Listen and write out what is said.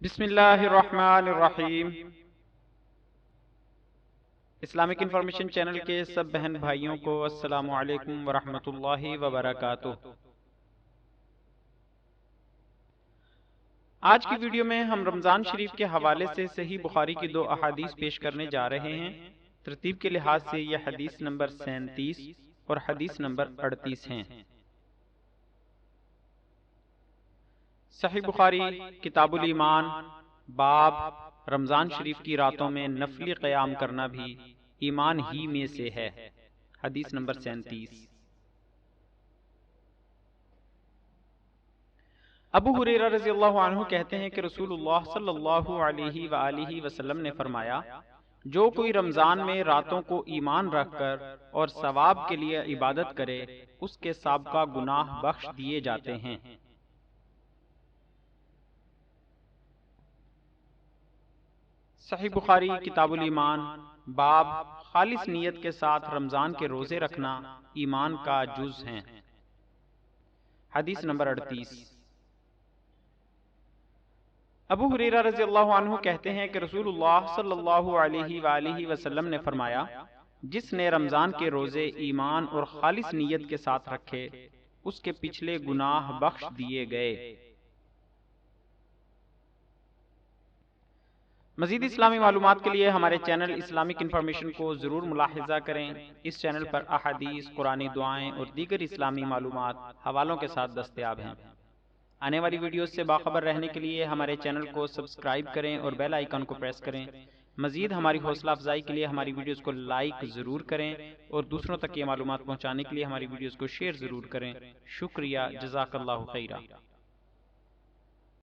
بسم اللہ الرحمن الرحیم۔ اسلامک انفارمیشن چینل کے سب بہن بھائیوں کو السلام علیکم ورحمۃ اللہ وبرکاتہ۔ آج کی ویڈیو میں ہم رمضان شریف کے حوالے سے صحیح بخاری کی دو احادیث پیش کرنے جا رہے ہیں۔ ترتیب کے لحاظ سے یہ حدیث نمبر 37 اور حدیث نمبر 38 ہیں۔ صحیح بخاری کتاب الایمان، باب رمضان شریف کی راتوں میں نفلی قیام کرنا بھی ایمان ہی میں سے ہے، حدیث نمبر 37۔ ابو ہریرہ رضی اللہ عنہ کہتے ہیں کہ رسول اللہ صلی اللہ علیہ وآلہ وسلم نے فرمایا، جو کوئی رمضان میں راتوں کو ایمان رکھ کر اور ثواب کے لیے عبادت کرے، اس کے سابقہ گناہ بخش دیے جاتے ہیں۔ صحیح بخاری کتاب الایمان، باب خالص نیت کے ساتھ رمضان کے روزے رکھنا ایمان کا جز ہیں، حدیث نمبر 38۔ ابو ہریرہ رضی اللہ عنہ کہتے ہیں کہ رسول اللہ صلی اللہ علیہ وآلہ وسلم نے فرمایا، جس نے رمضان کے روزے ایمان اور خالص نیت کے ساتھ رکھے، اس کے پچھلے گناہ بخش دیے گئے۔ مزید اسلامی معلومات کے لیے ہمارے چینل اسلامک انفارمیشن کو ضرور ملاحظہ کریں۔ اس چینل پر احادیث، قرآنی دعائیں اور دیگر اسلامی معلومات حوالوں کے ساتھ دستیاب ہیں۔ آنے والی ویڈیوز سے باخبر رہنے کے لیے ہمارے چینل کو سبسکرائب کریں اور بیل آئیکن کو پریس کریں۔ مزید ہماری حوصلہ افزائی کے لیے ہماری ویڈیوز کو لائک ضرور کریں اور دوسروں تک یہ معلومات پہنچانے کے لیے ہماری ویڈیوز کو شیئر ضرور کریں۔ شکریہ، جزاک اللہ خیرہ۔